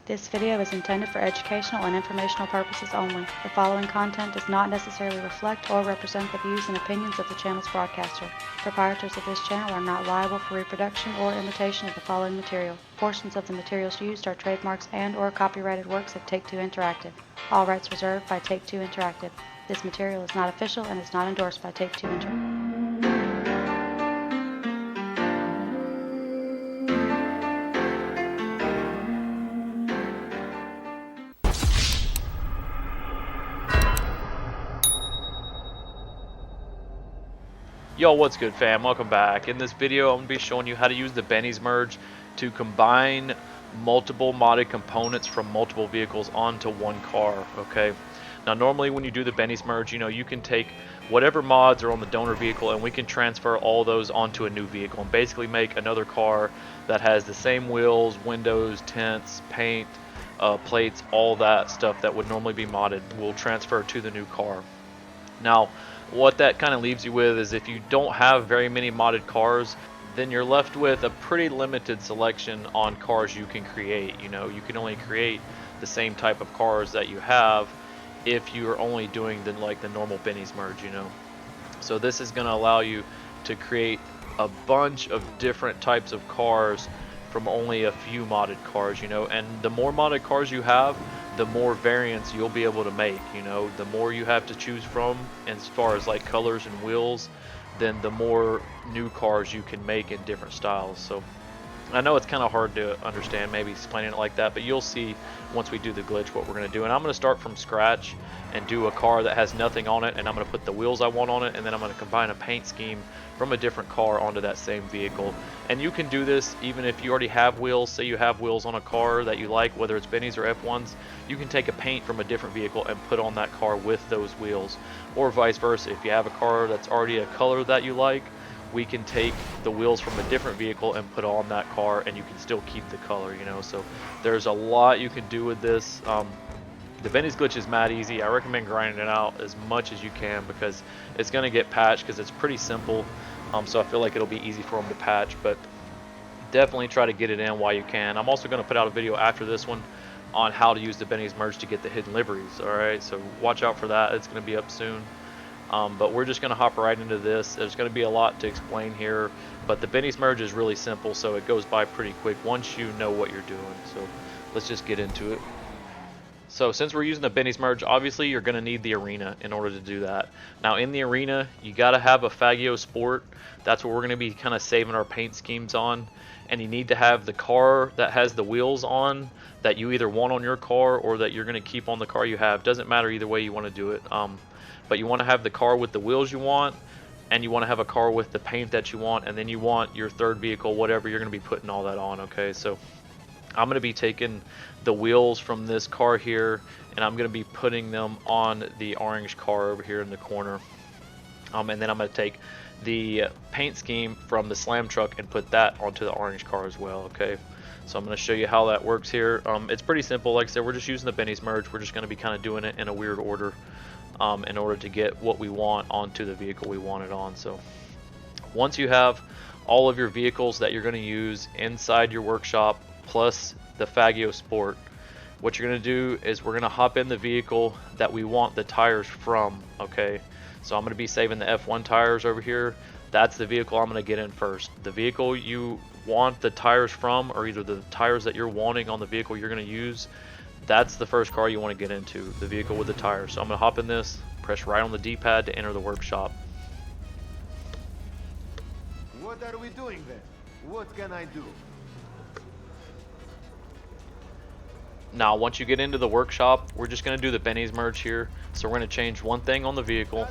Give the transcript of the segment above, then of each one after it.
This video is intended for educational and informational purposes only. The following content does not necessarily reflect or represent the views and opinions of the channel's broadcaster. Proprietors of this channel are not liable for reproduction or imitation of the following material. Portions of the materials used are trademarks and/or copyrighted works of Take-Two Interactive. All rights reserved by Take-Two Interactive. This material is not official and is not endorsed by Take-Two Interactive. Yo, what's good, fam? Welcome back. In this video, I'm going to be showing you how to use the Benny's merge to combine multiple modded components from multiple vehicles onto one car, okay? Now, normally when you do the Benny's merge, you can take whatever mods are on the donor vehicle and we can transfer all those onto a new vehicle and basically make another car that has the same wheels, windows, tents, paint, plates, all that stuff that would normally be modded will transfer to the new car. Now, what that kind of leaves you with is if you don't have very many modded cars, then you're left with a pretty limited selection on cars you can create. You can only create the same type of cars that you have if you're only doing the normal Benny's merge, So this is going to allow you to create a bunch of different types of cars from only a few modded cars, and the more modded cars you have, the more variants you'll be able to make. The more you have to choose from as far as like colors and wheels, then the more new cars you can make in different styles. So I know it's kind of hard to understand maybe explaining it like that, but you'll see once we do the glitch what we're going to do. And I'm going to start from scratch and do a car that has nothing on it, and I'm going to put the wheels I want on it, and then I'm going to combine a paint scheme from a different car onto that same vehicle. And you can do this even if you already have wheels. Say you have wheels on a car that you like, whether it's Benny's or F1s, you can take a paint from a different vehicle and put on that car with those wheels, or vice versa. If you have a car that's already a color that you like, we can take the wheels from a different vehicle and put on that car, and you can still keep the color, So there's a lot you can do with this. The Benny's glitch is mad easy. I recommend grinding it out as much as you can because it's going to get patched because it's pretty simple. So I feel like it'll be easy for them to patch, but definitely try to get it in while you can. I'm also going to put out a video after this one on how to use the Benny's merge to get the hidden liveries. Alright, so watch out for that. It's going to be up soon. But we're just going to hop right into this. There's going to be a lot to explain here, but the Benny's merge is really simple, so it goes by pretty quick once you know what you're doing. So let's just get into it. So since we're using the Benny's merge, obviously you're going to need the arena in order to do that. Now in the arena, you got to have a Faggio Sport. That's what we're going to be kind of saving our paint schemes on. And you need to have the car that has the wheels on that you either want on your car or that you're going to keep on the car you have. Doesn't matter either way you want to do it. But you want to have the car with the wheels you want, and you want to have a car with the paint that you want, and then you want your third vehicle, whatever, you're going to be putting all that on, okay? So I'm going to be taking the wheels from this car here, and I'm going to be putting them on the orange car over here in the corner. And then I'm going to take the paint scheme from the slam truck and put that onto the orange car as well, okay? So I'm going to show you how that works here. It's pretty simple. Like I said, we're just using the Benny's merge. We're just going to be kind of doing it in a weird order. In order to get what we want onto the vehicle we want it on. So once you have all of your vehicles that you're going to use inside your workshop plus the Faggio Sport, what you're going to do is we're going to hop in the vehicle that we want the tires from, okay? So I'm going to be saving the F1 tires over here. That's the vehicle I'm going to get in first. The vehicle you want the tires from, or either the tires that you're wanting on the vehicle you're going to use, that's the first car you want to get into, the vehicle with the tires. So I'm going to hop in this, press right on the D-pad to enter the workshop. What are we doing then? What can I do? Now, once you get into the workshop, we're just going to do the Benny's merge here. So we're going to change one thing on the vehicle.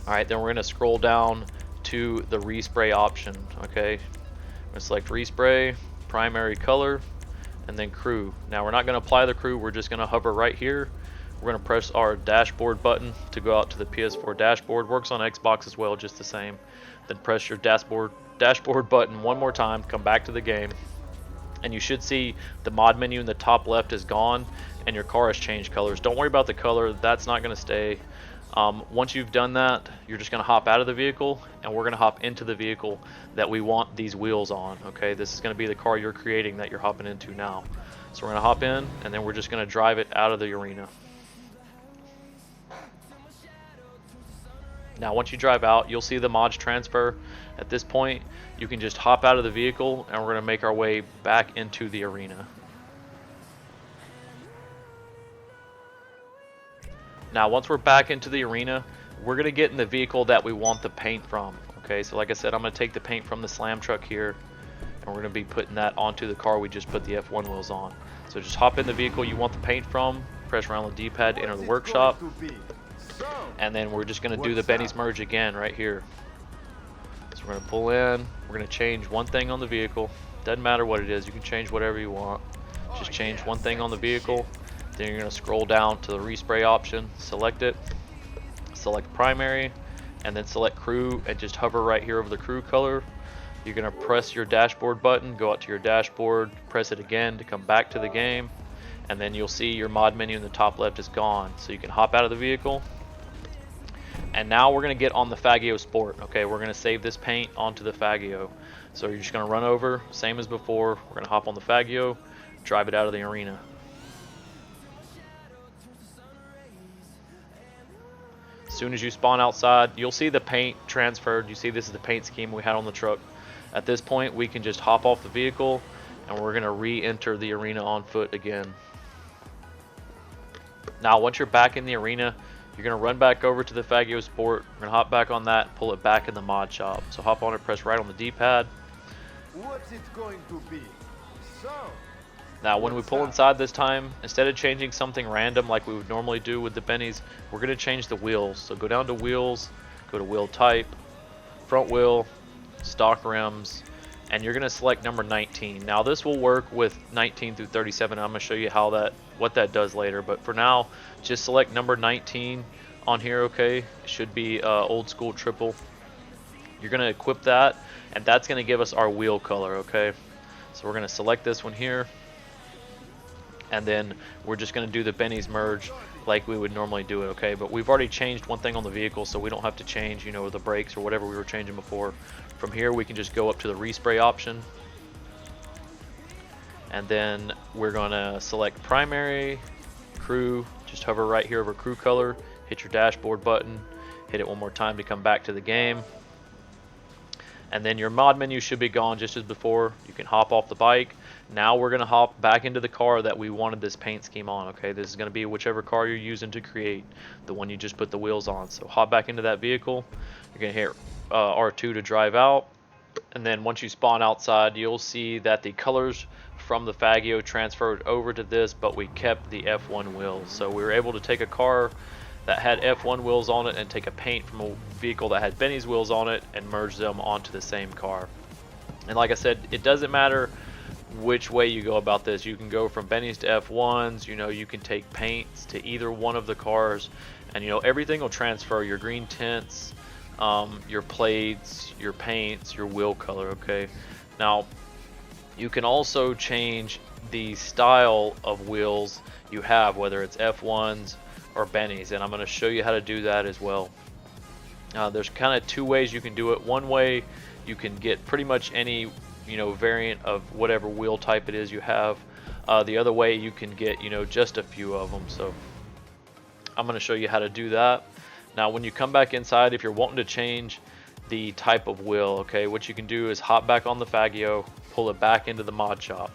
Alright, then we're going to scroll down to the respray option, okay? We're going to select respray, primary color, and then crew. Now we're not going to apply the crew, we're just going to hover right here. We're going to press our dashboard button to go out to the PS4 dashboard. Works on Xbox as well, just the same. Then press your dashboard button one more time, come back to the game, and you should see the mod menu in the top left is gone and your car has changed colors. Don't worry about the color, that's not going to stay. Once you've done that, you're just going to hop out of the vehicle, and we're going to hop into the vehicle that we want these wheels on, okay? This is going to be the car you're creating that you're hopping into now. So we're going to hop in, and then we're just going to drive it out of the arena. Now once you drive out, you'll see the mods transfer. At this point, you can just hop out of the vehicle, and we're going to make our way back into the arena. Now once we're back into the arena, we're going to get in the vehicle that we want the paint from. Okay, so like I said, I'm going to take the paint from the slam truck here, and we're going to be putting that onto the car we just put the F1 wheels on. So just hop in the vehicle you want the paint from, press around the D-pad to enter the workshop, and then we're just going to do the Benny's merge again right here. So we're going to pull in, we're going to change one thing on the vehicle. Doesn't matter what it is, you can change whatever you want. Just change one thing on the vehicle. Then you're going to scroll down to the respray option, select it, select primary, and then select crew, and just hover right here over the crew color. You're going to press your dashboard button, go out to your dashboard, press it again to come back to the game, and then you'll see your mod menu in the top left is gone. So you can hop out of the vehicle. And now we're going to get on the Faggio Sport. Okay, we're going to save this paint onto the Faggio. So you're just going to run over, same as before. We're going to hop on the Faggio, drive it out of the arena. As soon as you spawn outside, you'll see the paint transferred. You see this is the paint scheme we had on the truck. At this point, we can just hop off the vehicle, and we're going to re-enter the arena on foot again. Now, once you're back in the arena, you're going to run back over to the Faggio Sport. We're going to hop back on that and pull it back in the mod shop. So hop on it, press right on the D-pad. What's it going to be? So, now when we pull inside this time, instead of changing something random like we would normally do with the Bennies, we're going to change the wheels. So go down to wheels, go to wheel type, front wheel, stock rims, and you're going to select number 19. Now this will work with 19 through 37. I'm going to show you how what that does later, but for now just select number 19 on here. Okay, it should be old school triple. You're going to equip that, and that's going to give us our wheel color. Okay, so we're going to select this one here, and then we're just going to do the Benny's merge like we would normally do it. Okay, but we've already changed one thing on the vehicle, so we don't have to change, you know, the brakes or whatever we were changing before. From here we can just go up to the respray option, and then we're going to select primary, crew, just hover right here over crew color, hit your dashboard button, hit it one more time to come back to the game, and then your mod menu should be gone just as before. You can hop off the bike. Now we're going to hop back into the car that we wanted this paint scheme on. Okay, this is going to be whichever car you're using to create, the one you just put the wheels on. So hop back into that vehicle. You're going to hit R2 to drive out, and then once you spawn outside, you'll see that the colors from the Faggio transferred over to this, but we kept the F1 wheels. So we were able to take a car that had F1 wheels on it and take a paint from a vehicle that had Benny's wheels on it and merge them onto the same car. And like I said, it doesn't matter which way you go about this. You can go from Benny's to F1s, you know, you can take paints to either one of the cars, and you know, everything will transfer. Your green tints, your plates, your paints, your wheel color. Okay, now you can also change the style of wheels you have, whether it's F1s or Benny's, and I'm going to show you how to do that as well. There's kind of two ways you can do it. One way, you can get pretty much any, you know, variant of whatever wheel type it is you have. The other way, you can get, you know, just a few of them. So I'm going to show you how to do that. Now when you come back inside, if you're wanting to change the type of wheel, okay, what you can do is hop back on the Faggio, pull it back into the mod shop.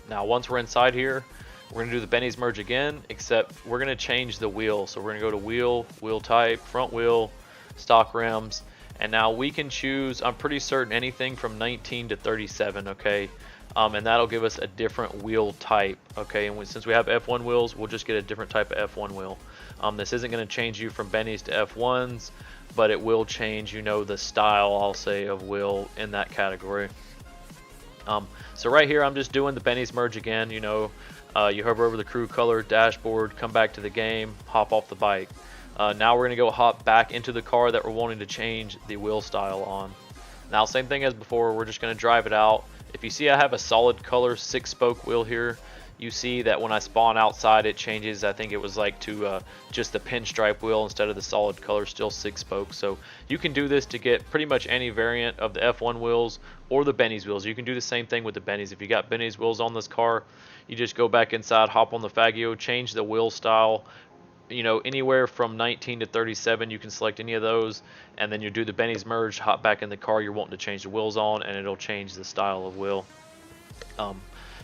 Now once we're inside here, we're going to do the Benny's merge again, except we're going to change the wheel. So we're going to go to wheel, wheel type, front wheel, stock rims, and now we can choose, I'm pretty certain, anything from 19 to 37, okay? And that'll give us a different wheel type, okay? And since we have F1 wheels, we'll just get a different type of F1 wheel. This isn't going to change you from Benny's to F1s, but it will change, you know, the style, I'll say, of wheel in that category. So right here, I'm just doing the Benny's merge again. You know, you hover over the crew color dashboard, come back to the game, hop off the bike. Now we're going to go hop back into the car that we're wanting to change the wheel style on. Now same thing as before, we're just going to drive it out. If you see I have a solid color 6-spoke wheel here, you see that when I spawn outside it changes. I think it was like to just the pinstripe wheel instead of the solid color, still 6 spokes. So you can do this to get pretty much any variant of the F1 wheels or the Benny's wheels. You can do the same thing with the Benny's. If you got Benny's wheels on this car, you just go back inside, hop on the Faggio, change the wheel style, you know, anywhere from 19 to 37, you can select any of those, and then you do the Benny's merge, hop back in the car you're wanting to change the wheels on, and it'll change the style of wheel.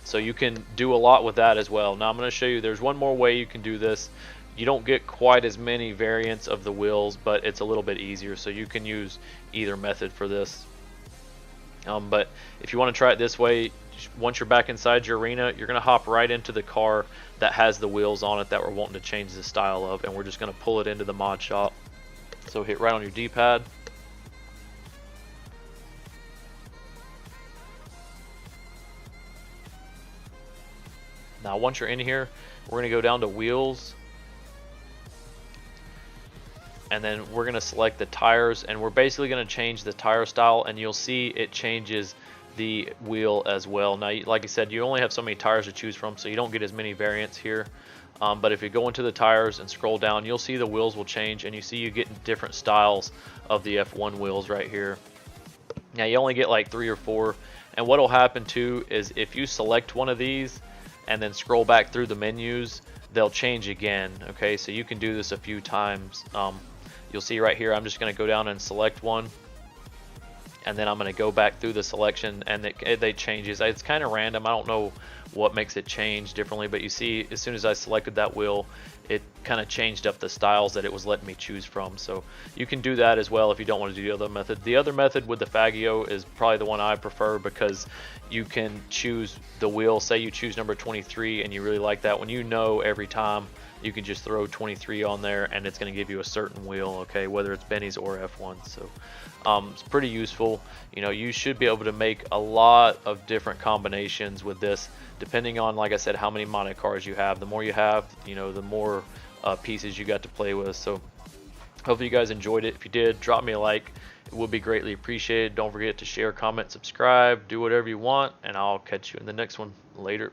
So you can do a lot with that as well. Now I'm going to show you, there's one more way you can do this. You don't get quite as many variants of the wheels, but it's a little bit easier, so you can use either method for this. But if you want to try it this way, once you're back inside your arena, you're going to hop right into the car that has the wheels on it that we're wanting to change the style of, and we're just going to pull it into the mod shop. So hit right on your D-pad. Now once you're in here, we're going to go down to wheels, and then we're going to select the tires, and we're basically going to change the tire style, and you'll see it changes the wheel as well. Now like I said, you only have so many tires to choose from, so you don't get as many variants here. But if you go into the tires and scroll down, you'll see the wheels will change, and you see you get different styles of the F1 wheels right here. Now you only get like 3 or 4, and what will happen too is if you select one of these and then scroll back through the menus, they'll change again. Okay, so you can do this a few times. You'll see right here, I'm just going to go down and select one, and then I'm going to go back through the selection, and they changes. It's kind of random. I don't know what makes it change differently, but you see as soon as I selected that wheel, it kind of changed up the styles that it was letting me choose from. So you can do that as well if you don't want to do the other method. The other method with the Faggio is probably the one I prefer, because you can choose the wheel. Say you choose number 23 and you really like that one, you know, every time you can just throw 23 on there and it's going to give you a certain wheel, okay, whether it's Benny's or F1. So it's pretty useful. You know, you should be able to make a lot of different combinations with this, depending on, like I said, how many modded cars you have. The more you have, you know, the more pieces you got to play with. So hopefully you guys enjoyed it. If you did, drop me a like. It would be greatly appreciated. Don't forget to share, comment, subscribe, do whatever you want, and I'll catch you in the next one. Later.